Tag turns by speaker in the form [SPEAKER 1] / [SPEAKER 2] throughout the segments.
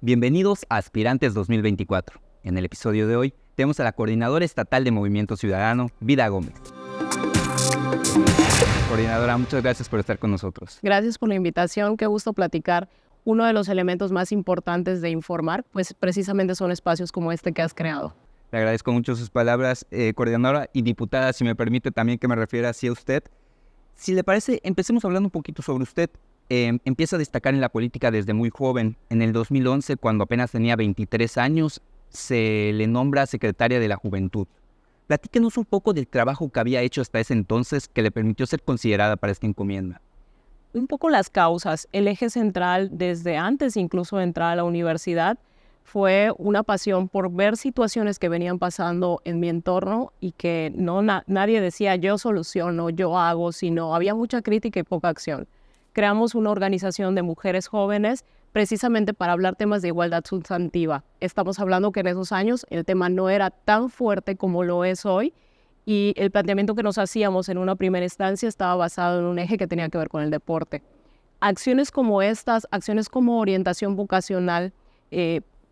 [SPEAKER 1] Bienvenidos a Aspirantes 2024. En el episodio de hoy tenemos a la Coordinadora Estatal de Movimiento Ciudadano, Vida Gómez. Coordinadora, muchas gracias por estar con nosotros.
[SPEAKER 2] Gracias por la invitación, qué gusto platicar. Uno de los elementos más importantes de informar, pues precisamente son espacios como este que has creado.
[SPEAKER 1] Le agradezco mucho sus palabras, coordinadora y diputada, si me permite también que me refiera así a usted. Si le parece, empecemos hablando un poquito sobre usted. Empieza a destacar en la política desde muy joven. En el 2011, cuando apenas tenía 23 años, se le nombra secretaria de la Juventud. Platíquenos un poco del trabajo que había hecho hasta ese entonces que le permitió ser considerada para esta encomienda.
[SPEAKER 2] Un poco las causas, el eje central desde antes incluso de entrar a la universidad fue una pasión por ver situaciones que venían pasando en mi entorno y que nadie decía yo soluciono, yo hago, sino había mucha crítica y poca acción. Creamos una organización de mujeres jóvenes precisamente para hablar temas de igualdad sustantiva. Estamos hablando que en esos años el tema no era tan fuerte como lo es hoy y el planteamiento que nos hacíamos en una primera instancia estaba basado en un eje que tenía que ver con el deporte. Acciones como estas, acciones como orientación vocacional,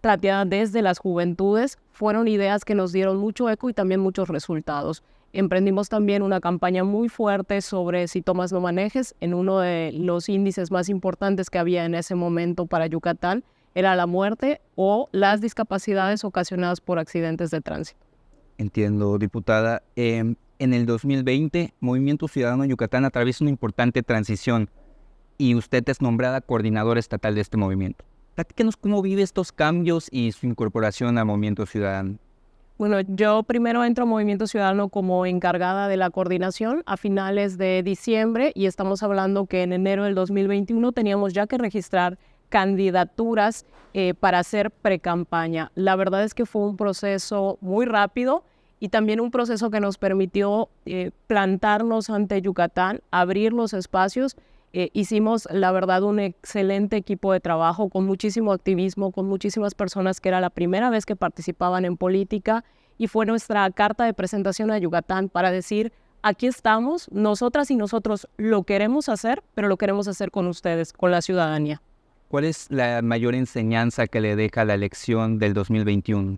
[SPEAKER 2] planteadas desde las juventudes, fueron ideas que nos dieron mucho eco y también muchos resultados. Emprendimos también una campaña muy fuerte sobre si tomas no manejes. En uno de los índices más importantes que había en ese momento para Yucatán era la muerte o las discapacidades ocasionadas por accidentes de tránsito.
[SPEAKER 1] Entiendo, diputada. En el 2020, Movimiento Ciudadano Yucatán atraviesa una importante transición y usted es nombrada coordinadora estatal de este movimiento. Platíquenos cómo vive estos cambios y su incorporación al Movimiento Ciudadano.
[SPEAKER 2] Bueno, yo primero entro a Movimiento Ciudadano como encargada de la coordinación a finales de diciembre y estamos hablando que en enero del 2021 teníamos ya que registrar candidaturas para hacer precampaña. La verdad es que fue un proceso muy rápido y también un proceso que nos permitió plantarnos ante Yucatán, abrir los espacios. Hicimos, la verdad, un excelente equipo de trabajo con muchísimo activismo, con muchísimas personas que era la primera vez que participaban en política y fue nuestra carta de presentación a Yucatán para decir, aquí estamos, nosotras y nosotros lo queremos hacer, pero lo queremos hacer con ustedes, con la ciudadanía.
[SPEAKER 1] ¿Cuál es la mayor enseñanza que le deja la elección del 2021?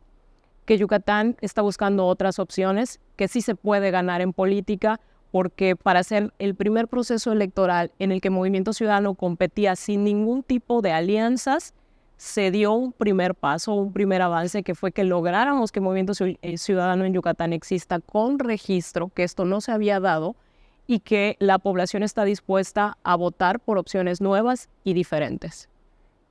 [SPEAKER 2] Que Yucatán está buscando otras opciones, que sí se puede ganar en política, porque para ser el primer proceso electoral en el que Movimiento Ciudadano competía sin ningún tipo de alianzas, se dio un primer paso, un primer avance, que fue que lográramos que Movimiento Ciudadano en Yucatán exista con registro, que esto no se había dado, y que la población está dispuesta a votar por opciones nuevas y diferentes.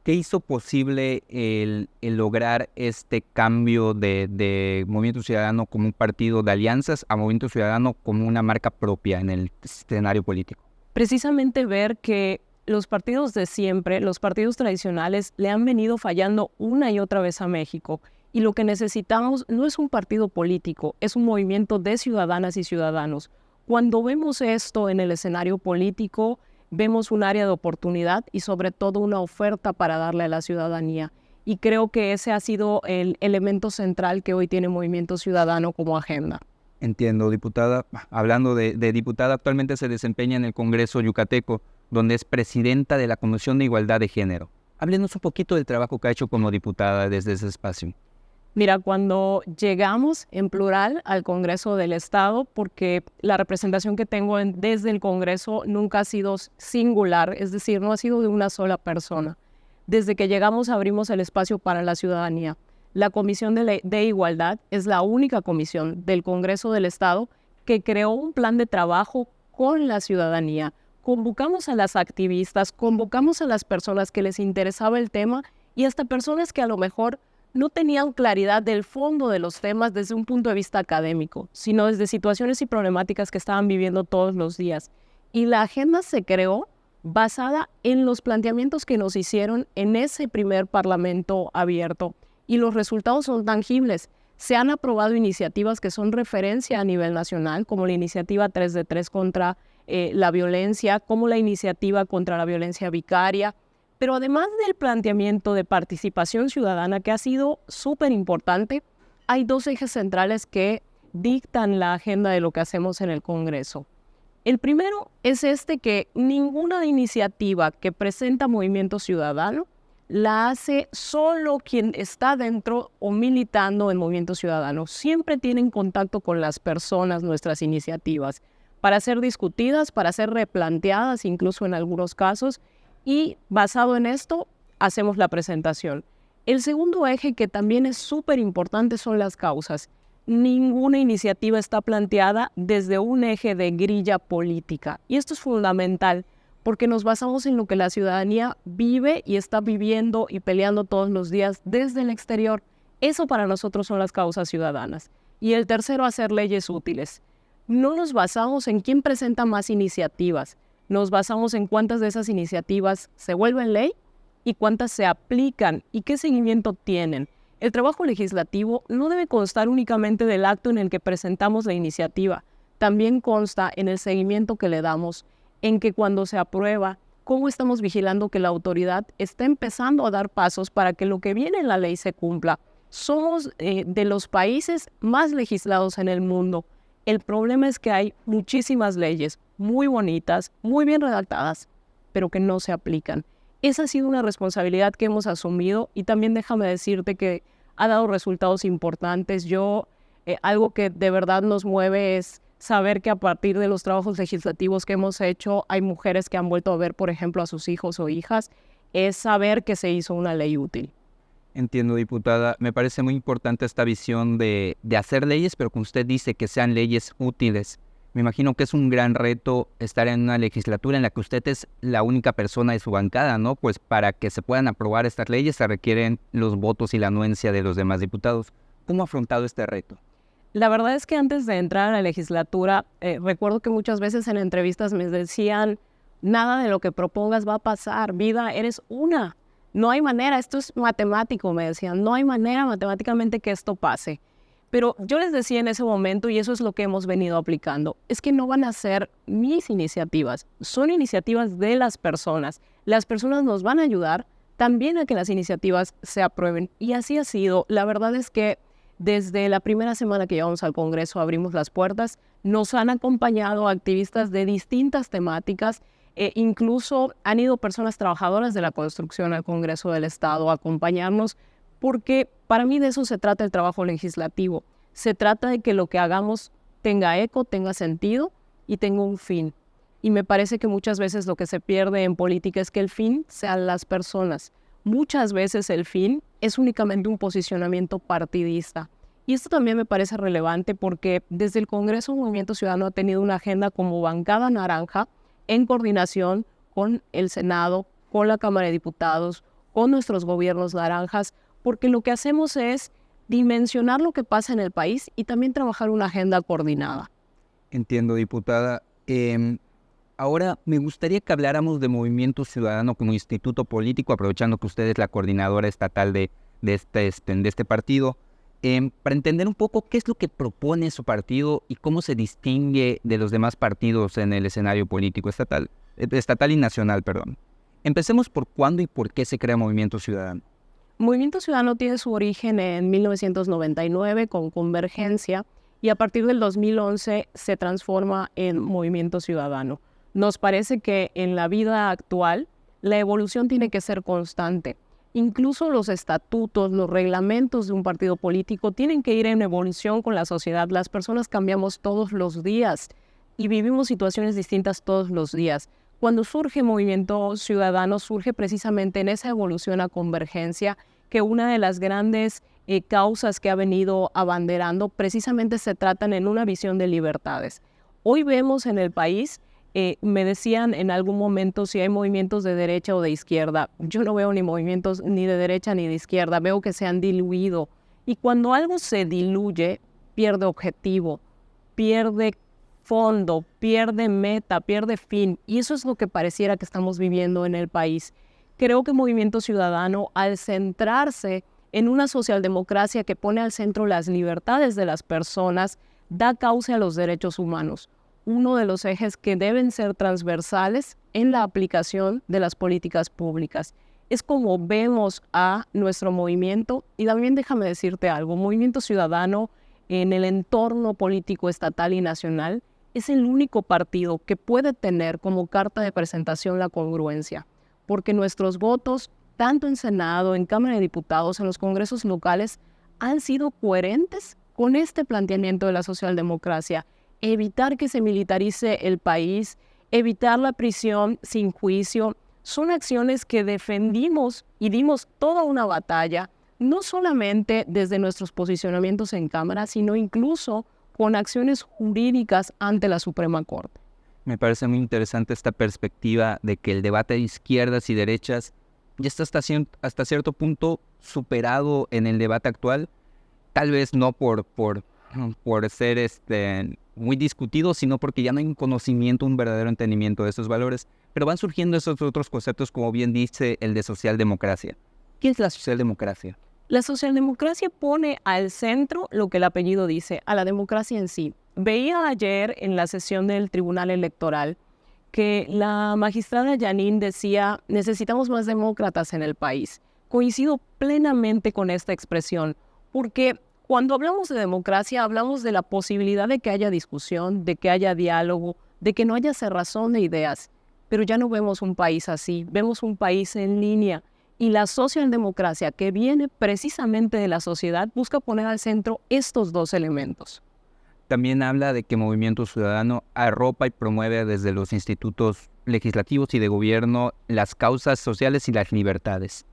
[SPEAKER 1] ¿Qué hizo posible el lograr este cambio de Movimiento Ciudadano como un partido de alianzas a Movimiento Ciudadano como una marca propia en el escenario político?
[SPEAKER 2] Precisamente ver que los partidos de siempre, los partidos tradicionales, le han venido fallando una y otra vez a México. Y lo que necesitamos no es un partido político, es un movimiento de ciudadanas y ciudadanos. Cuando vemos esto en el escenario político, vemos un área de oportunidad y sobre todo una oferta para darle a la ciudadanía. Y creo que ese ha sido el elemento central que hoy tiene Movimiento Ciudadano como agenda.
[SPEAKER 1] Entiendo, diputada. Hablando de diputada, actualmente se desempeña en el Congreso Yucateco, donde es presidenta de la Comisión de Igualdad de Género. Háblenos un poquito del trabajo que ha hecho como diputada desde ese espacio.
[SPEAKER 2] Mira, cuando llegamos en plural al Congreso del Estado, porque la representación que tengo desde el Congreso nunca ha sido singular, es decir, no ha sido de una sola persona. Desde que llegamos abrimos el espacio para la ciudadanía. La Comisión de Igualdad es la única comisión del Congreso del Estado que creó un plan de trabajo con la ciudadanía. Convocamos a las activistas, convocamos a las personas que les interesaba el tema y hasta personas que a lo mejor no tenían claridad del fondo de los temas desde un punto de vista académico, sino desde situaciones y problemáticas que estaban viviendo todos los días. Y la agenda se creó basada en los planteamientos que nos hicieron en ese primer Parlamento abierto. Y los resultados son tangibles. Se han aprobado iniciativas que son referencia a nivel nacional, como la iniciativa 3 de 3 contra la violencia, como la iniciativa contra la violencia vicaria, pero además del planteamiento de participación ciudadana, que ha sido súper importante, hay dos ejes centrales que dictan la agenda de lo que hacemos en el Congreso. El primero es que ninguna iniciativa que presenta Movimiento Ciudadano la hace solo quien está dentro o militando en Movimiento Ciudadano. Siempre tienen contacto con las personas nuestras iniciativas para ser discutidas, para ser replanteadas, incluso en algunos casos, y basado en esto hacemos la presentación. El segundo eje, que también es súper importante, son las causas. Ninguna iniciativa está planteada desde un eje de grilla política, y esto es fundamental porque nos basamos en lo que la ciudadanía vive y está viviendo y peleando todos los días desde el exterior. Eso para nosotros son las causas ciudadanas. Y el tercero, hacer leyes útiles. No nos basamos en quién presenta más iniciativas, nos basamos en cuántas de esas iniciativas se vuelven ley y cuántas se aplican y qué seguimiento tienen. El trabajo legislativo no debe constar únicamente del acto en el que presentamos la iniciativa, también consta en el seguimiento que le damos, en que cuando se aprueba, cómo estamos vigilando que la autoridad esté empezando a dar pasos para que lo que viene en la ley se cumpla. Somos de los países más legislados en el mundo. El problema es que hay muchísimas leyes muy bonitas, muy bien redactadas, pero que no se aplican. Esa ha sido una responsabilidad que hemos asumido y también déjame decirte que ha dado resultados importantes. Algo que de verdad nos mueve es saber que a partir de los trabajos legislativos que hemos hecho, hay mujeres que han vuelto a ver, por ejemplo, a sus hijos o hijas, es saber que se hizo una ley útil.
[SPEAKER 1] Entiendo, diputada. Me parece muy importante esta visión de hacer leyes, pero como usted dice, que sean leyes útiles. Me imagino que es un gran reto estar en una legislatura en la que usted es la única persona de su bancada, ¿no? Pues para que se puedan aprobar estas leyes se requieren los votos y la anuencia de los demás diputados. ¿Cómo ha afrontado este reto?
[SPEAKER 2] La verdad es que antes de entrar a la legislatura, recuerdo que muchas veces en entrevistas me decían, nada de lo que propongas va a pasar, vida, eres una. No hay manera, esto es matemático, me decían, no hay manera matemáticamente que esto pase. Pero yo les decía en ese momento, y eso es lo que hemos venido aplicando, es que no van a ser mis iniciativas, son iniciativas de las personas. Las personas nos van a ayudar también a que las iniciativas se aprueben. Y así ha sido. La verdad es que desde la primera semana que llevamos al Congreso, abrimos las puertas, nos han acompañado activistas de distintas temáticas, incluso han ido personas trabajadoras de la construcción al Congreso del Estado a acompañarnos, porque para mí de eso se trata el trabajo legislativo. Se trata de que lo que hagamos tenga eco, tenga sentido y tenga un fin. Y me parece que muchas veces lo que se pierde en política es que el fin sean las personas. Muchas veces el fin es únicamente un posicionamiento partidista. Y esto también me parece relevante porque desde el Congreso Movimiento Ciudadano ha tenido una agenda como bancada naranja en coordinación con el Senado, con la Cámara de Diputados, con nuestros gobiernos naranjas, porque lo que hacemos es dimensionar lo que pasa en el país y también trabajar una agenda coordinada.
[SPEAKER 1] Entiendo, diputada. Ahora me gustaría que habláramos de Movimiento Ciudadano como instituto político, aprovechando que usted es la coordinadora estatal de este partido, para entender un poco qué es lo que propone su partido y cómo se distingue de los demás partidos en el escenario político estatal y nacional, perdón. Empecemos por cuándo y por qué se crea Movimiento Ciudadano.
[SPEAKER 2] Movimiento Ciudadano tiene su origen en 1999 con Convergencia y a partir del 2011 se transforma en Movimiento Ciudadano. Nos parece que en la vida actual la evolución tiene que ser constante. Incluso los estatutos, los reglamentos de un partido político tienen que ir en evolución con la sociedad. Las personas cambiamos todos los días y vivimos situaciones distintas todos los días. Cuando surge Movimiento Ciudadano, surge precisamente en esa evolución a Convergencia, que una de las grandes causas que ha venido abanderando precisamente se tratan en una visión de libertades. Hoy vemos en el país, me decían en algún momento si hay movimientos de derecha o de izquierda. Yo no veo ni movimientos ni de derecha ni de izquierda, veo que se han diluido. Y cuando algo se diluye, pierde objetivo, pierde fondo, pierde meta, pierde fin. Y eso es lo que pareciera que estamos viviendo en el país. Creo que Movimiento Ciudadano, al centrarse en una socialdemocracia que pone al centro las libertades de las personas, da cauce a los derechos humanos. Uno de los ejes que deben ser transversales en la aplicación de las políticas públicas. Es como vemos a nuestro movimiento, y también déjame decirte algo, Movimiento Ciudadano en el entorno político estatal y nacional es el único partido que puede tener como carta de presentación la congruencia, porque nuestros votos tanto en Senado, en Cámara de Diputados, en los congresos locales, han sido coherentes con este planteamiento de la socialdemocracia. Evitar que se militarice el país, evitar la prisión sin juicio, son acciones que defendimos y dimos toda una batalla, no solamente desde nuestros posicionamientos en Cámara, sino incluso con acciones jurídicas ante la Suprema Corte.
[SPEAKER 1] Me parece muy interesante esta perspectiva de que el debate de izquierdas y derechas ya está hasta cierto punto superado en el debate actual, tal vez no por ser muy discutido, sino porque ya no hay un conocimiento, un verdadero entendimiento de esos valores, pero van surgiendo esos otros conceptos, como bien dice el de socialdemocracia. ¿Qué es la socialdemocracia?
[SPEAKER 2] La socialdemocracia pone al centro lo que el apellido dice, a la democracia en sí. Veía ayer en la sesión del Tribunal Electoral que la magistrada Yanin decía, necesitamos más demócratas en el país. Coincido plenamente con esta expresión, porque cuando hablamos de democracia, hablamos de la posibilidad de que haya discusión, de que haya diálogo, de que no haya cerrazón de ideas. Pero ya no vemos un país así, vemos un país en línea. Y la socialdemocracia, que viene precisamente de la sociedad, busca poner al centro estos dos elementos.
[SPEAKER 1] También habla de que Movimiento Ciudadano arropa y promueve desde los institutos legislativos y de gobierno las causas sociales y las libertades.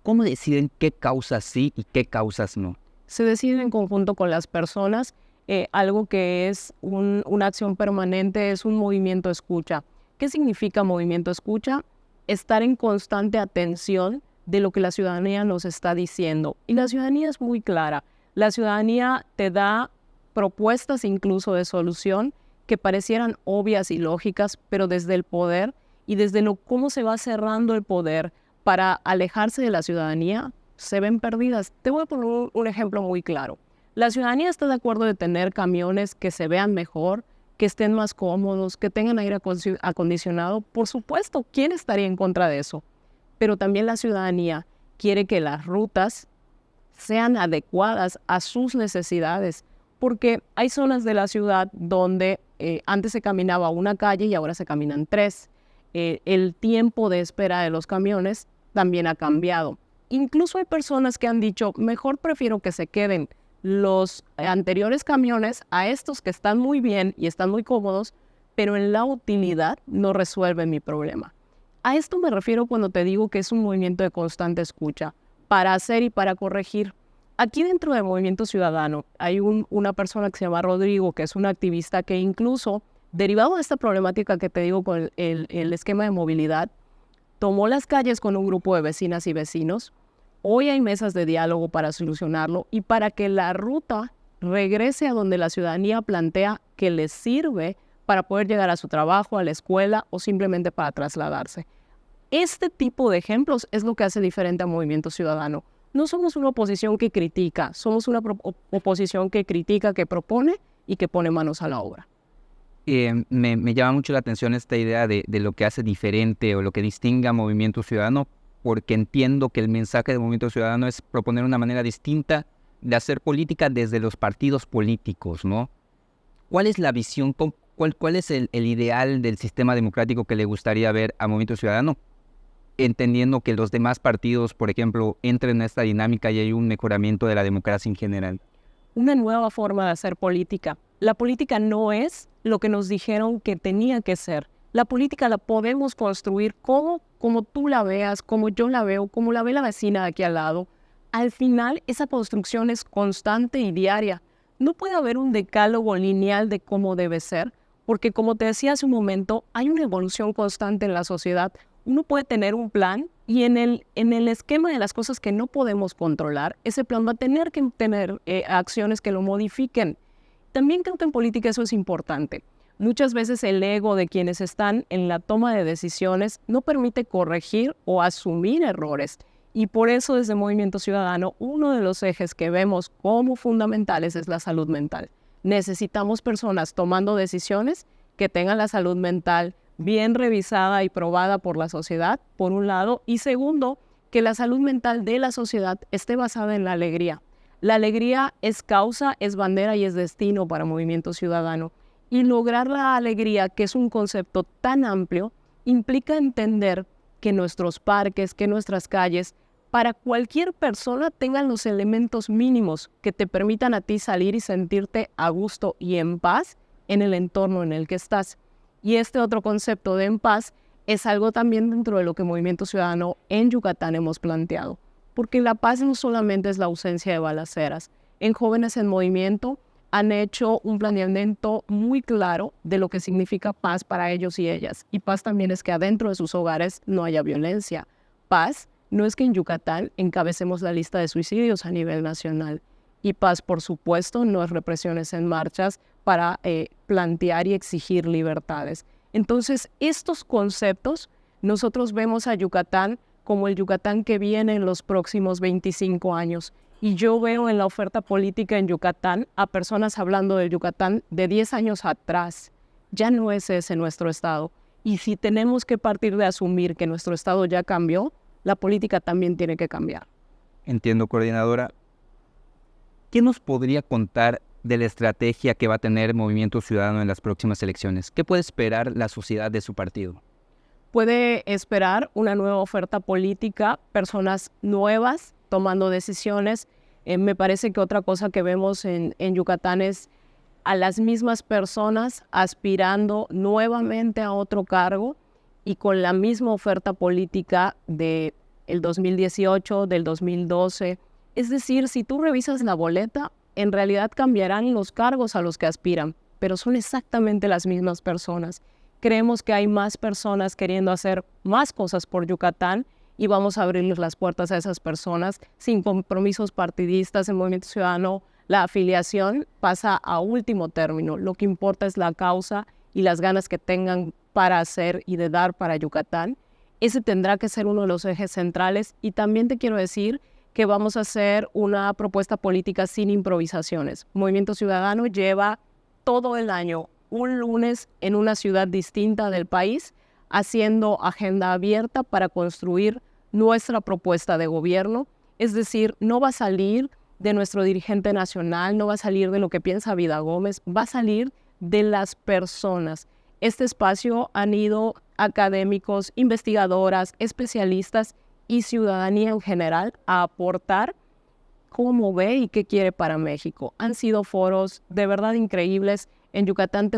[SPEAKER 1] ¿Cómo deciden qué causas sí y qué causas no?
[SPEAKER 2] Se decide en conjunto con las personas. Algo que es una acción permanente es un movimiento escucha. ¿Qué significa movimiento escucha? Estar en constante atención de lo que la ciudadanía nos está diciendo. Y la ciudadanía es muy clara. La ciudadanía te da propuestas incluso de solución que parecieran obvias y lógicas, pero desde el poder y desde cómo se va cerrando el poder para alejarse de la ciudadanía, se ven perdidas. Te voy a poner un ejemplo muy claro. La ciudadanía está de acuerdo de tener camiones que se vean mejor, que estén más cómodos, que tengan aire acondicionado. Por supuesto, ¿quién estaría en contra de eso? Pero también la ciudadanía quiere que las rutas sean adecuadas a sus necesidades, porque hay zonas de la ciudad donde antes se caminaba una calle y ahora se caminan tres. El tiempo de espera de los camiones también ha cambiado. Incluso hay personas que han dicho, mejor prefiero que se queden los anteriores camiones a estos que están muy bien y están muy cómodos, pero en la utilidad no resuelven mi problema. A esto me refiero cuando te digo que es un movimiento de constante escucha, para hacer y para corregir. Aquí dentro del Movimiento Ciudadano hay una persona que se llama Rodrigo, que es un activista que incluso, derivado de esta problemática que te digo con el esquema de movilidad, tomó las calles con un grupo de vecinas y vecinos. Hoy hay mesas de diálogo para solucionarlo y para que la ruta regrese a donde la ciudadanía plantea que les sirve para poder llegar a su trabajo, a la escuela o simplemente para trasladarse. Este tipo de ejemplos es lo que hace diferente al Movimiento Ciudadano. No somos una oposición que critica, somos una oposición que critica, que propone y que pone manos a la obra.
[SPEAKER 1] Me llama mucho la atención esta idea de lo que hace diferente o lo que distingue a Movimiento Ciudadano, porque entiendo que el mensaje del Movimiento Ciudadano es proponer una manera distinta de hacer política desde los partidos políticos, ¿no? ¿Cuál es la visión, cuál es el ideal del sistema democrático que le gustaría ver a Movimiento Ciudadano? Entendiendo que los demás partidos, por ejemplo, entren en esta dinámica y hay un mejoramiento de la democracia en general.
[SPEAKER 2] Una nueva forma de hacer política. La política no es lo que nos dijeron que tenía que ser. La política la podemos construir como tú la veas, como yo la veo, como la ve la vecina de aquí al lado. Al final, esa construcción es constante y diaria. No puede haber un decálogo lineal de cómo debe ser, porque como te decía hace un momento, hay una evolución constante en la sociedad. Uno puede tener un plan y en el esquema de las cosas que no podemos controlar, ese plan va a tener que tener acciones que lo modifiquen. También creo que en política eso es importante. Muchas veces el ego de quienes están en la toma de decisiones no permite corregir o asumir errores. Y por eso desde Movimiento Ciudadano, uno de los ejes que vemos como fundamentales es la salud mental. Necesitamos personas tomando decisiones que tengan la salud mental bien revisada y probada por la sociedad, por un lado, y segundo, que la salud mental de la sociedad esté basada en la alegría. La alegría es causa, es bandera y es destino para Movimiento Ciudadano. Y lograr la alegría, que es un concepto tan amplio, implica entender que nuestros parques, que nuestras calles, para cualquier persona tengan los elementos mínimos que te permitan a ti salir y sentirte a gusto y en paz en el entorno en el que estás. Y este otro concepto de en paz es algo también dentro de lo que Movimiento Ciudadano en Yucatán hemos planteado, porque la paz no solamente es la ausencia de balaceras. En Jóvenes en Movimiento han hecho un planeamiento muy claro de lo que significa paz para ellos y ellas. Y paz también es que adentro de sus hogares no haya violencia. Paz no es que en Yucatán encabecemos la lista de suicidios a nivel nacional. Y paz, por supuesto, no es represiones en marchas para plantear y exigir libertades. Entonces, estos conceptos, nosotros vemos a Yucatán como el Yucatán que viene en los próximos 25 años. Y yo veo en la oferta política en Yucatán a personas hablando del Yucatán de 10 años atrás. Ya no es ese nuestro estado. Y si tenemos que partir de asumir que nuestro estado ya cambió, la política también tiene que cambiar.
[SPEAKER 1] Entiendo, coordinadora. ¿Qué nos podría contar de la estrategia que va a tener Movimiento Ciudadano en las próximas elecciones? ¿Qué puede esperar la sociedad de su partido?
[SPEAKER 2] Puede esperar una nueva oferta política, personas nuevas tomando decisiones. Me parece que otra cosa que vemos en Yucatán es a las mismas personas aspirando nuevamente a otro cargo y con la misma oferta política del 2018, del 2012. Es decir, si tú revisas la boleta, en realidad cambiarán los cargos a los que aspiran, pero son exactamente las mismas personas. Creemos que hay más personas queriendo hacer más cosas por Yucatán y vamos a abrirles las puertas a esas personas sin compromisos partidistas. En Movimiento Ciudadano la afiliación pasa a último término. Lo que importa es la causa y las ganas que tengan para hacer y de dar para Yucatán. Ese tendrá que ser uno de los ejes centrales. Y también te quiero decir que vamos a hacer una propuesta política sin improvisaciones. Movimiento Ciudadano lleva todo el año, un lunes en una ciudad distinta del país, haciendo agenda abierta para construir nuestra propuesta de gobierno. Es decir, no va a salir de nuestro dirigente nacional, no va a salir de lo que piensa Vida Gómez, va a salir de las personas. Este espacio han ido académicos, investigadoras, especialistas y ciudadanía en general a aportar cómo ve y qué quiere para México. Han sido foros de verdad increíbles. En Yucatán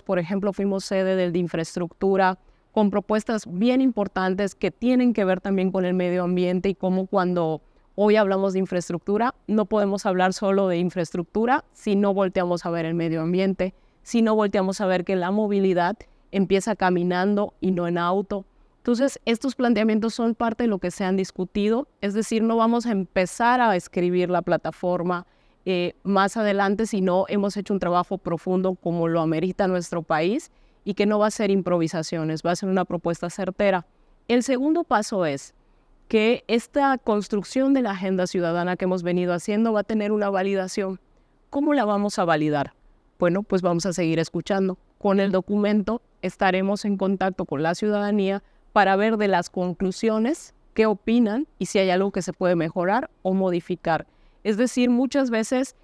[SPEAKER 2] por ejemplo, fuimos sede del de infraestructura, con propuestas bien importantes que tienen que ver también con el medio ambiente y cómo cuando hoy hablamos de infraestructura, no podemos hablar solo de infraestructura si no volteamos a ver el medio ambiente, si no volteamos a ver que la movilidad empieza caminando y no en auto. Entonces, estos planteamientos son parte de lo que se han discutido, es decir, no vamos a empezar a escribir la plataforma más adelante, sino hemos hecho un trabajo profundo como lo amerita nuestro país y que no va a ser improvisaciones, va a ser una propuesta certera. El segundo paso es que esta construcción de la agenda ciudadana que hemos venido haciendo va a tener una validación. ¿Cómo la vamos a validar? Bueno, pues vamos a seguir escuchando. Con el documento estaremos en contacto con la ciudadanía para ver de las conclusiones qué opinan y si hay algo que se puede mejorar o modificar. Es decir, muchas veces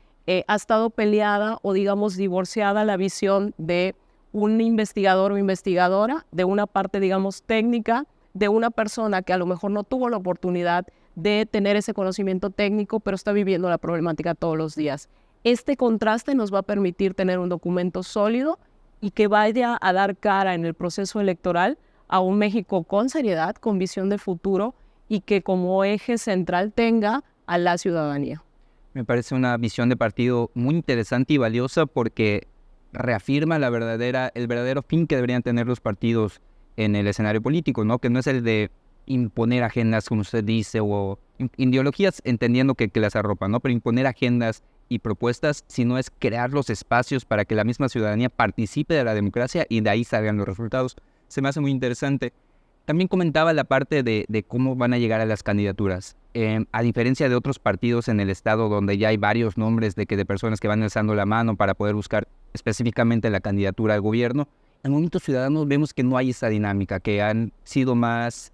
[SPEAKER 2] ha estado peleada o digamos divorciada la visión de un investigador o investigadora de una parte digamos técnica, de una persona que a lo mejor no tuvo la oportunidad de tener ese conocimiento técnico, pero está viviendo la problemática todos los días. Este contraste nos va a permitir tener un documento sólido y que vaya a dar cara en el proceso electoral a un México con seriedad, con visión de futuro y que como eje central tenga a la ciudadanía.
[SPEAKER 1] Me parece una visión de partido muy interesante y valiosa porque reafirma el verdadero fin que deberían tener los partidos en el escenario político, ¿no? Que no es el de imponer agendas, como usted dice, o ideologías, entendiendo que las arropan, ¿no? Pero imponer agendas y propuestas, sino es crear los espacios para que la misma ciudadanía participe de la democracia y de ahí salgan los resultados. Se me hace muy interesante. También comentaba la parte de cómo van a llegar a las candidaturas. A diferencia de otros partidos en el estado donde ya hay varios nombres de personas que van alzando la mano para poder buscar específicamente la candidatura al gobierno, en Movimiento Ciudadano vemos que no hay esa dinámica, que han sido más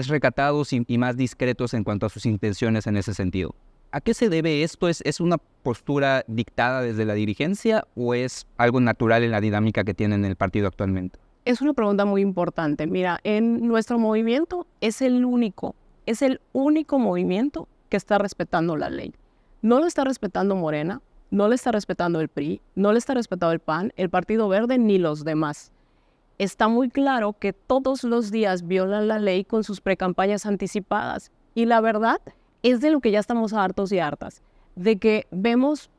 [SPEAKER 1] recatados y más discretos en cuanto a sus intenciones en ese sentido. ¿A qué se debe esto? ¿Es una postura dictada desde la dirigencia o es algo natural en la dinámica que tiene el partido actualmente?
[SPEAKER 2] Es una pregunta muy importante. Mira, en nuestro movimiento es el único movimiento que está respetando la ley. No lo está respetando Morena, no le está respetando el PRI, no le está respetando el PAN, el Partido Verde ni los demás. Está muy claro que todos los días violan la ley con sus precampañas anticipadas. Y la verdad es de lo que ya estamos hartos y hartas, de que vemos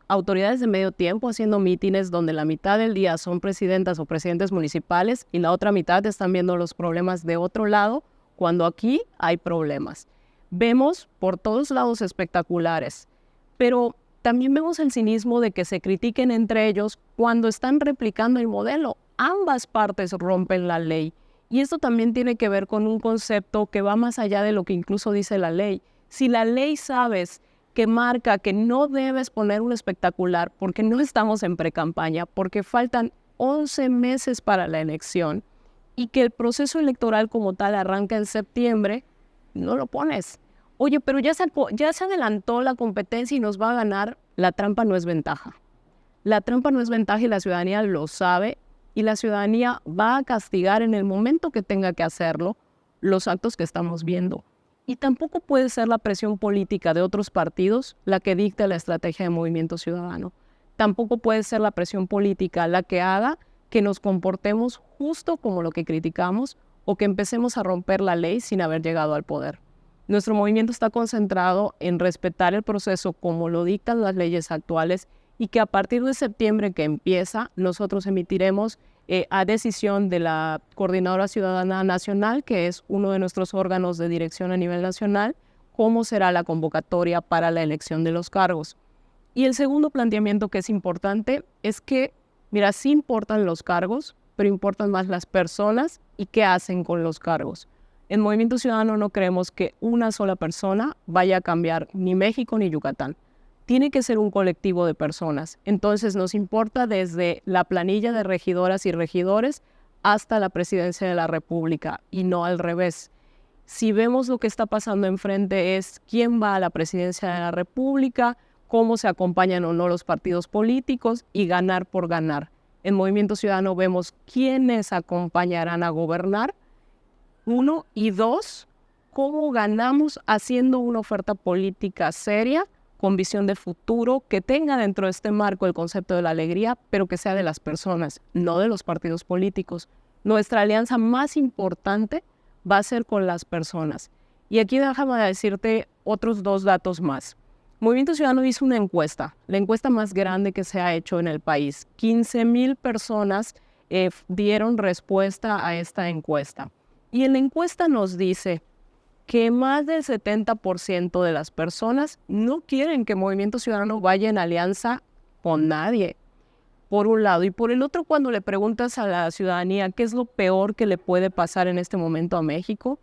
[SPEAKER 2] autoridades de medio tiempo haciendo mítines donde la mitad del día son presidentas o presidentes municipales y la otra mitad están viendo los problemas de otro lado, cuando aquí hay problemas. Vemos por todos lados espectaculares, pero también vemos el cinismo de que se critiquen entre ellos cuando están replicando el modelo. Ambas partes rompen la ley. Y esto también tiene que ver con un concepto que va más allá de lo que incluso dice la ley. Si la ley sabes que marca que no debes poner un espectacular porque no estamos en precampaña, porque faltan 11 meses para la elección y que el proceso electoral como tal arranca en septiembre, no lo pones. Oye, pero ya se adelantó la competencia y nos va a ganar. La trampa no es ventaja. La trampa no es ventaja y la ciudadanía lo sabe y la ciudadanía va a castigar en el momento que tenga que hacerlo los actos que estamos viendo. Y tampoco puede ser la presión política de otros partidos la que dicte la estrategia de Movimiento Ciudadano. Tampoco puede ser la presión política la que haga que nos comportemos justo como lo que criticamos o que empecemos a romper la ley sin haber llegado al poder. Nuestro movimiento está concentrado en respetar el proceso como lo dictan las leyes actuales y que a partir de septiembre que empieza, nosotros emitiremos a decisión de la Coordinadora Ciudadana Nacional, que es uno de nuestros órganos de dirección a nivel nacional, cómo será la convocatoria para la elección de los cargos. Y el segundo planteamiento que es importante es que, mira, sí importan los cargos, pero importan más las personas y qué hacen con los cargos. En Movimiento Ciudadano no creemos que una sola persona vaya a cambiar ni México ni Yucatán. Tiene que ser un colectivo de personas. Entonces nos importa desde la planilla de regidoras y regidores hasta la presidencia de la República y no al revés. Si vemos lo que está pasando enfrente es quién va a la presidencia de la República, cómo se acompañan o no los partidos políticos y ganar por ganar. En Movimiento Ciudadano vemos quiénes acompañarán a gobernar, 1 y 2, cómo ganamos haciendo una oferta política seria, con visión de futuro, que tenga dentro de este marco el concepto de la alegría, pero que sea de las personas, no de los partidos políticos. Nuestra alianza más importante va a ser con las personas. Y aquí déjame decirte otros 2 datos más. Movimiento Ciudadano hizo una encuesta, la encuesta más grande que se ha hecho en el país. 15,000 personas dieron respuesta a esta encuesta. Y en la encuesta nos dice que más del 70% de las personas no quieren que Movimiento Ciudadano vaya en alianza con nadie, por un lado. Y por el otro, cuando le preguntas a la ciudadanía qué es lo peor que le puede pasar en este momento a México,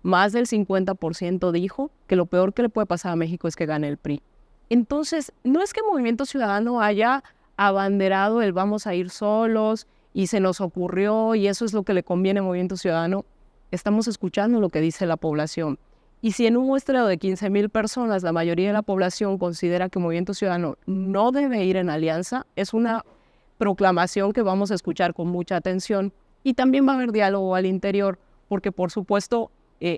[SPEAKER 2] más del 50% dijo que lo peor que le puede pasar a México es que gane el PRI. Entonces, no es que Movimiento Ciudadano haya abanderado el vamos a ir solos y se nos ocurrió y eso es lo que le conviene a Movimiento Ciudadano. Estamos escuchando lo que dice la población. Y si en un muestreo de 15,000 personas la mayoría de la población considera que Movimiento Ciudadano no debe ir en alianza, es una proclamación que vamos a escuchar con mucha atención. Y también va a haber diálogo al interior, porque por supuesto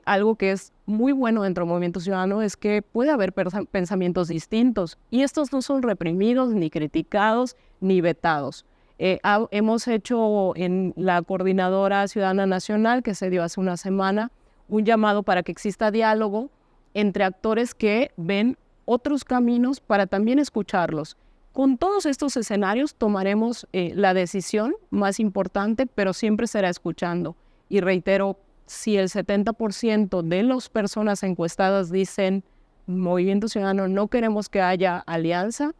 [SPEAKER 2] algo que es muy bueno dentro del Movimiento Ciudadano es que puede haber pensamientos distintos. Y estos no son reprimidos, ni criticados, ni vetados. Hemos hecho en la Coordinadora Ciudadana Nacional, que se dio hace una semana, un llamado para que exista diálogo entre actores que ven otros caminos para también escucharlos. Con todos estos escenarios tomaremos la decisión más importante, pero siempre será escuchando. Y reitero, si el 70% de las personas encuestadas dicen Movimiento Ciudadano no queremos que haya alianza,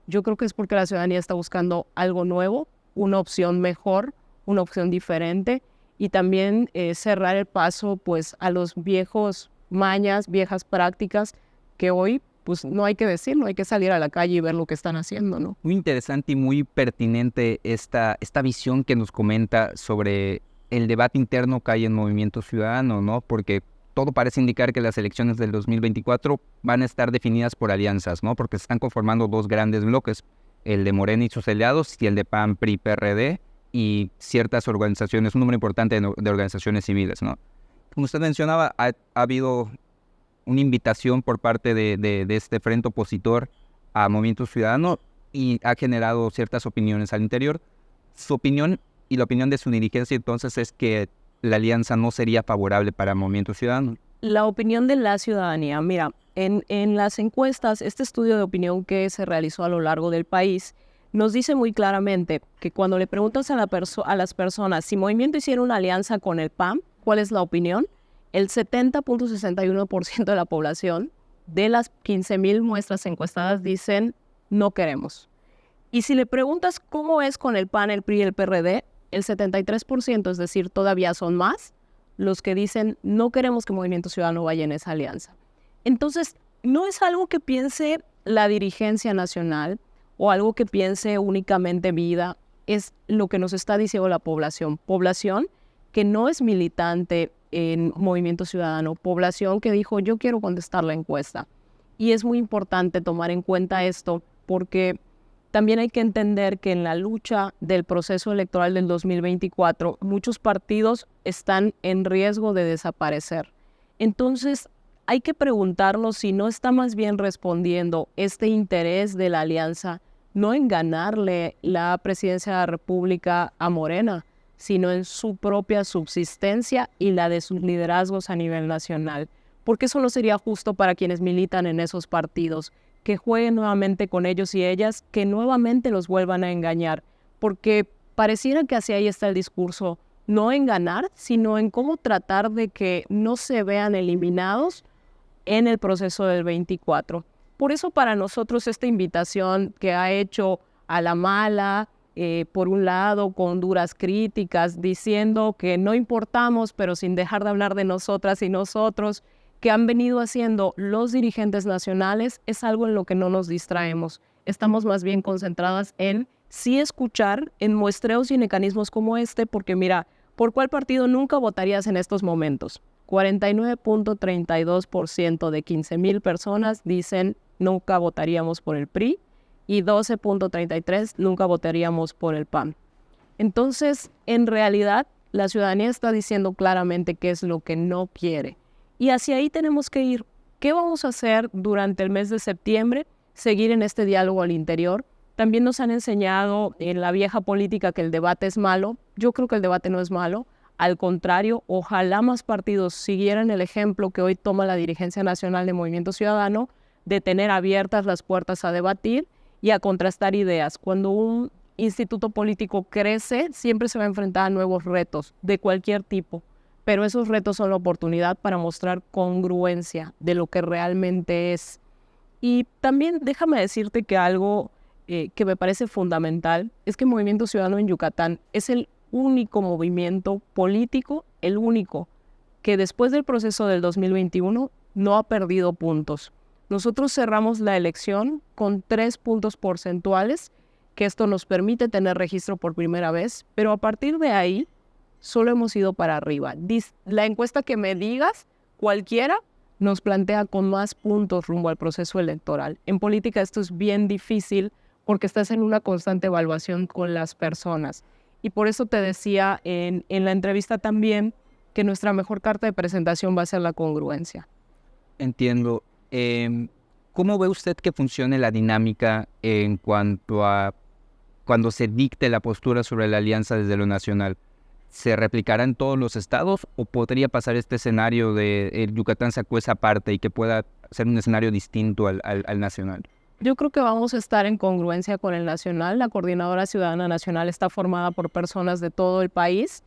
[SPEAKER 2] yo creo que es porque la ciudadanía está buscando algo nuevo, una opción mejor, una opción diferente y también cerrar el paso pues a los viejos mañas, viejas prácticas que hoy pues no hay que decir, no hay que salir a la calle y ver lo que están haciendo, ¿no?
[SPEAKER 1] Muy interesante y muy pertinente esta visión que nos comenta sobre el debate interno que hay en Movimiento Ciudadano, ¿no? Porque todo parece indicar que las elecciones del 2024 van a estar definidas por alianzas, ¿no? Porque se están conformando 2 grandes bloques, el de Morena y sus aliados y el de PAN, PRI, PRD, y ciertas organizaciones, un número importante de organizaciones civiles, ¿no? Como usted mencionaba, ha habido una invitación por parte de este frente opositor a Movimiento Ciudadano y ha generado ciertas opiniones al interior. Su opinión y la opinión de su dirigencia entonces es que la alianza no sería favorable para Movimiento Ciudadano.
[SPEAKER 2] La opinión de la ciudadanía, mira, en las encuestas, este estudio de opinión que se realizó a lo largo del país nos dice muy claramente que cuando le preguntas a las personas si Movimiento hiciera una alianza con el PAN, ¿cuál es la opinión? El 70.61% de la población de las 15,000 muestras encuestadas dicen no queremos. Y si le preguntas cómo es con el PAN, el PRI y el PRD, el 73%, es decir, todavía son más, los que dicen no queremos que Movimiento Ciudadano vaya en esa alianza. Entonces, no es algo que piense la dirigencia nacional o algo que piense únicamente Vida, es lo que nos está diciendo la población. Población que no es militante en Movimiento Ciudadano, población que dijo yo quiero contestar la encuesta. Y es muy importante tomar en cuenta esto porque también hay que entender que en la lucha del proceso electoral del 2024, muchos partidos están en riesgo de desaparecer. Entonces, hay que preguntarnos si no está más bien respondiendo este interés de la alianza, no en ganarle la presidencia de la República a Morena, sino en su propia subsistencia y la de sus liderazgos a nivel nacional. Porque eso no sería justo para quienes militan en esos partidos, que jueguen nuevamente con ellos y ellas, que nuevamente los vuelvan a engañar, porque pareciera que hacia ahí está el discurso, no en ganar, sino en cómo tratar de que no se vean eliminados en el proceso del 24. Por eso para nosotros esta invitación que ha hecho a la mala, por un lado con duras críticas, diciendo que no importamos, pero sin dejar de hablar de nosotras y nosotros, que han venido haciendo los dirigentes nacionales, es algo en lo que no nos distraemos. Estamos más bien concentradas en sí escuchar en muestreos y mecanismos como este, porque mira, ¿por cuál partido nunca votarías en estos momentos? 49.32% de 15,000 personas dicen nunca votaríamos por el PRI y 12.33% nunca votaríamos por el PAN. Entonces, en realidad, la ciudadanía está diciendo claramente qué es lo que no quiere. Y hacia ahí tenemos que ir. ¿Qué vamos a hacer durante el mes de septiembre? Seguir en este diálogo al interior. También nos han enseñado en la vieja política que el debate es malo. Yo creo que el debate no es malo. Al contrario, ojalá más partidos siguieran el ejemplo que hoy toma la dirigencia nacional de Movimiento Ciudadano de tener abiertas las puertas a debatir y a contrastar ideas. Cuando un instituto político crece, siempre se va a enfrentar a nuevos retos de cualquier tipo. Pero esos retos son la oportunidad para mostrar congruencia de lo que realmente es. Y también déjame decirte que algo que me parece fundamental es que Movimiento Ciudadano en Yucatán es el único movimiento político, el único, que después del proceso del 2021 no ha perdido puntos. Nosotros cerramos la elección con 3 puntos porcentuales, que esto nos permite tener registro por primera vez, pero a partir de ahí solo hemos ido para arriba. La encuesta que me digas, cualquiera, nos plantea con más puntos rumbo al proceso electoral. En política esto es bien difícil porque estás en una constante evaluación con las personas. Y por eso te decía en la entrevista también que nuestra mejor carta de presentación va a ser la congruencia.
[SPEAKER 1] Entiendo. ¿Cómo ve usted que funcione la dinámica en cuanto a cuando se dicte la postura sobre la alianza desde lo nacional? ¿Se replicará en todos los estados o podría pasar este escenario de el Yucatán sacó esa parte y que pueda ser un escenario distinto al nacional?
[SPEAKER 2] Yo creo que vamos a estar en congruencia con el nacional. La Coordinadora Ciudadana Nacional está formada por personas de todo el país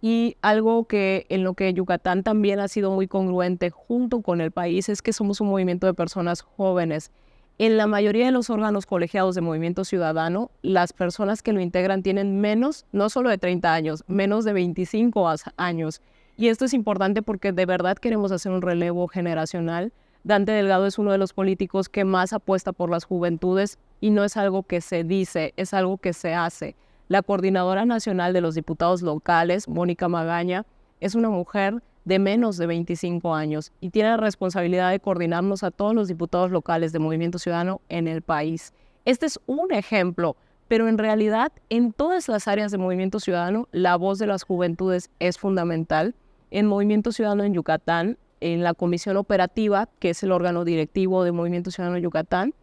[SPEAKER 2] y algo que en lo que Yucatán también ha sido muy congruente junto con el país es que somos un movimiento de personas jóvenes. En la mayoría de los órganos colegiados de Movimiento Ciudadano, las personas que lo integran tienen menos, no solo de 30 años, menos de 25 años. Y esto es importante porque de verdad queremos hacer un relevo generacional. Dante Delgado es uno de los políticos que más apuesta por las juventudes y no es algo que se dice, es algo que se hace. La Coordinadora Nacional de los Diputados Locales, Mónica Magaña, es una mujer de menos de 25 años y tiene la responsabilidad de coordinarnos a todos los diputados locales de Movimiento Ciudadano en el país. Este es un ejemplo pero en realidad en todas las áreas de Movimiento Ciudadano la voz de las juventudes es fundamental. En Movimiento Ciudadano en Yucatán, en la Comisión Operativa, que es el órgano directivo de Movimiento Ciudadano Yucatán,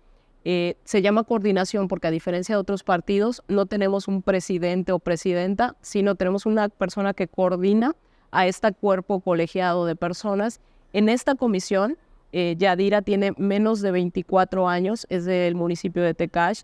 [SPEAKER 2] se llama coordinación porque a diferencia de otros partidos no tenemos un presidente o presidenta, sino tenemos una persona que coordina a este cuerpo colegiado de personas. En esta comisión, Yadira tiene menos de 24 años, es del municipio de Tecash.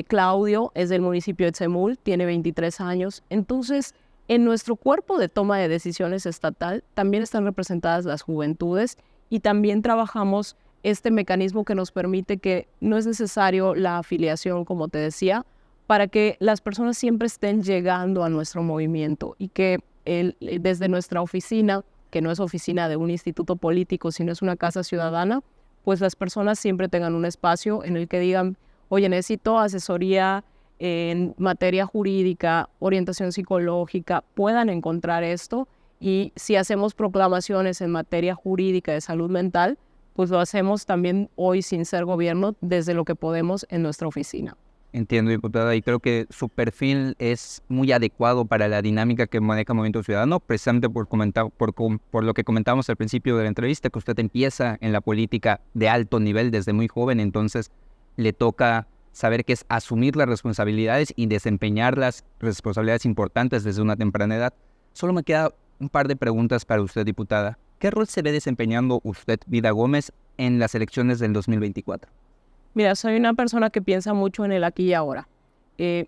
[SPEAKER 2] Claudio es del municipio de Tzemul, tiene 23 años. Entonces, en nuestro cuerpo de toma de decisiones estatal también están representadas las juventudes y también trabajamos este mecanismo que nos permite que no es necesario la afiliación, como te decía, para que las personas siempre estén llegando a nuestro movimiento y que desde nuestra oficina, que no es oficina de un instituto político, sino es una casa ciudadana, pues las personas siempre tengan un espacio en el que digan, oye, necesito asesoría en materia jurídica, orientación psicológica, puedan encontrar esto. Y si hacemos proclamaciones en materia jurídica de salud mental, pues lo hacemos también hoy sin ser gobierno desde lo que podemos en nuestra oficina.
[SPEAKER 1] Entiendo, diputada, y creo que su perfil es muy adecuado para la dinámica que maneja Movimiento Ciudadano, precisamente por lo que comentábamos al principio de la entrevista, que usted empieza en la política de alto nivel desde muy joven, entonces le toca saber qué es asumir las responsabilidades y desempeñar las responsabilidades importantes desde una temprana edad. Solo me queda un par de preguntas para usted, diputada. ¿Qué rol se ve desempeñando usted, Vida Gómez, en las elecciones del 2024?
[SPEAKER 2] Mira, soy una persona que piensa mucho en el aquí y ahora.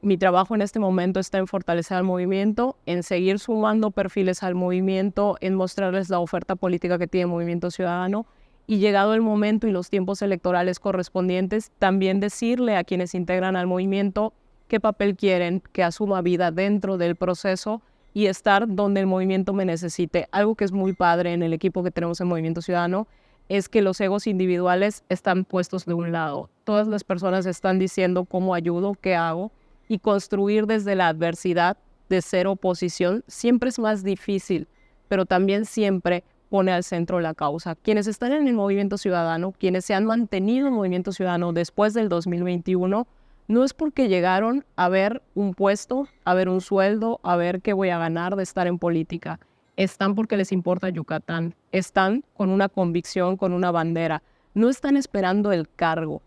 [SPEAKER 2] Mi trabajo en este momento está en fortalecer al movimiento, en seguir sumando perfiles al movimiento, en mostrarles la oferta política que tiene Movimiento Ciudadano y llegado el momento y los tiempos electorales correspondientes, también decirle a quienes integran al movimiento qué papel quieren que asuma Vida dentro del proceso y estar donde el movimiento me necesite. Algo que es muy padre en el equipo que tenemos en Movimiento Ciudadano es que los egos individuales están puestos de un lado. Todas las personas están diciendo cómo ayudo, qué hago, y construir desde la adversidad de ser oposición siempre es más difícil, pero también siempre pone al centro la causa. Quienes están en el Movimiento Ciudadano, quienes se han mantenido en Movimiento Ciudadano después del 2021, no es porque llegaron a ver un puesto, a ver un sueldo, a ver qué voy a ganar de estar en política. Están porque les importa Yucatán. Están con una convicción, con una bandera. No están esperando el cargo,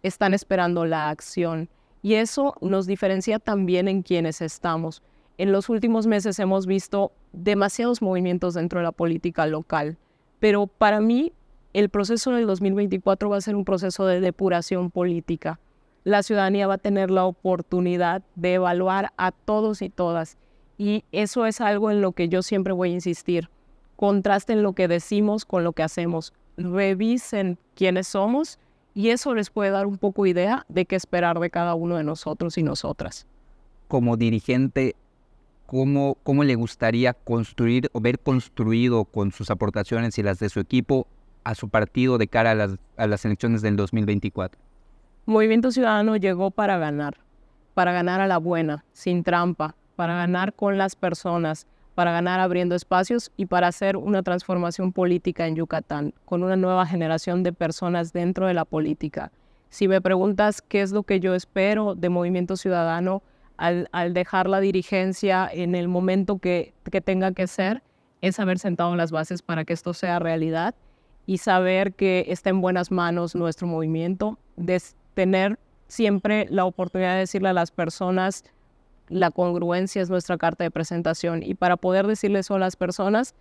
[SPEAKER 2] están esperando la acción. Y eso nos diferencia también en quienes estamos. En los últimos meses hemos visto demasiados movimientos dentro de la política local. Pero para mí, el proceso del 2024 va a ser un proceso de depuración política. La ciudadanía va a tener la oportunidad de evaluar a todos y todas. Y eso es algo en lo que yo siempre voy a insistir. Contrasten lo que decimos con lo que hacemos. Revisen quiénes somos y eso les puede dar un poco idea de qué esperar de cada uno de nosotros y nosotras.
[SPEAKER 1] Como dirigente, ¿cómo le gustaría construir o ver construido con sus aportaciones y las de su equipo a su partido de cara a las elecciones del 2024?
[SPEAKER 2] Movimiento Ciudadano llegó para ganar a la buena, sin trampa, para ganar con las personas, para ganar abriendo espacios y para hacer una transformación política en Yucatán, con una nueva generación de personas dentro de la política. Si me preguntas qué es lo que yo espero de Movimiento Ciudadano al dejar la dirigencia en el momento que tenga que ser, es haber sentado las bases para que esto sea realidad y saber que está en buenas manos nuestro movimiento, de tener siempre la oportunidad de decirle a las personas la congruencia es nuestra carta de presentación y para poder decirle eso a las personas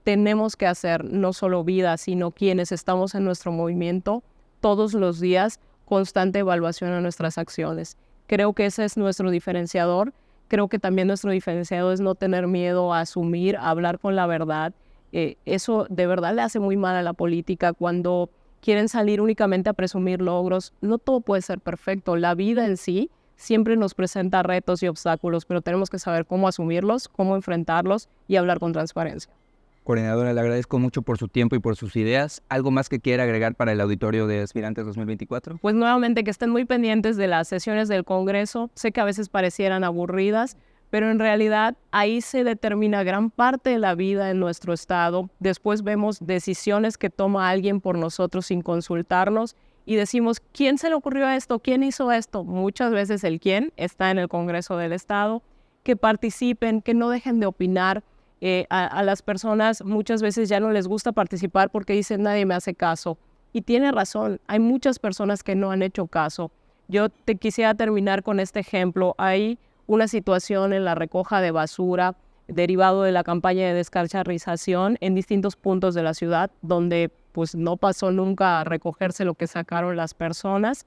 [SPEAKER 2] tenemos que hacer no solo vida, sino quienes estamos en nuestro movimiento todos los días constante evaluación a nuestras acciones. Creo que ese es nuestro diferenciador. Creo que también nuestro diferenciador es no tener miedo a asumir, a hablar con la verdad. Eso de verdad le hace muy mal a la política cuando quieren salir únicamente a presumir logros. No todo puede ser perfecto. La vida en sí siempre nos presenta retos y obstáculos, pero tenemos que saber cómo asumirlos, cómo enfrentarlos y hablar con transparencia.
[SPEAKER 1] Coordinadora, le agradezco mucho por su tiempo y por sus ideas. ¿Algo más que quiera agregar para el auditorio de Aspirantes 2024?
[SPEAKER 2] Pues nuevamente que estén muy pendientes de las sesiones del Congreso. Sé que a veces parecieran aburridas, pero en realidad ahí se determina gran parte de la vida en nuestro estado. Después vemos decisiones que toma alguien por nosotros sin consultarnos y decimos, ¿quién se le ocurrió esto? ¿Quién hizo esto? Muchas veces el quién está en el Congreso del Estado. Que participen, que no dejen de opinar. A las personas muchas veces ya no les gusta participar porque dicen nadie me hace caso. Y tiene razón, hay muchas personas que no han hecho caso. Yo te quisiera terminar con este ejemplo. Hay una situación en la recoja de basura derivado de la campaña de descacharrización en distintos puntos de la ciudad donde pues no pasó nunca a recogerse lo que sacaron las personas.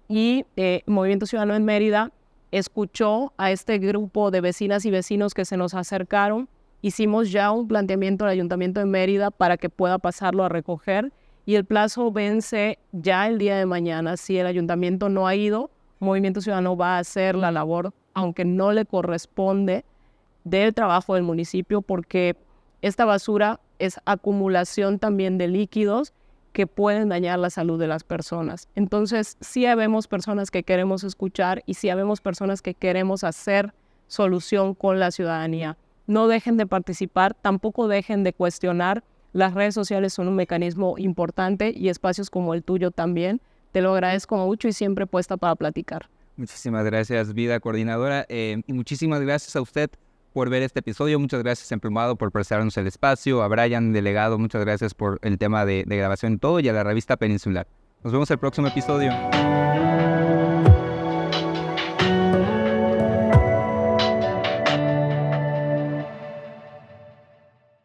[SPEAKER 2] Y Movimiento Ciudadano en Mérida escuchó a este grupo de vecinas y vecinos que se nos acercaron. Hicimos ya un planteamiento al Ayuntamiento de Mérida para que pueda pasarlo a recoger y el plazo vence ya el día de mañana. Si el Ayuntamiento no ha ido, Movimiento Ciudadano va a hacer la labor, aunque no le corresponde, del trabajo del municipio, porque esta basura es acumulación también de líquidos que pueden dañar la salud de las personas. Entonces, sí habemos personas que queremos escuchar y sí habemos personas que queremos hacer solución con la ciudadanía. No dejen de participar, tampoco dejen de cuestionar. Las redes sociales son un mecanismo importante y espacios como el tuyo también. Te lo agradezco mucho y siempre puesta para platicar.
[SPEAKER 1] Muchísimas gracias, Vida Coordinadora, y muchísimas gracias a usted por ver este episodio. Muchas gracias, Emplumado, por prestarnos el espacio. A Brian, delegado, muchas gracias por el tema de grabación y todo, y a la revista Peninsular. Nos vemos el próximo episodio.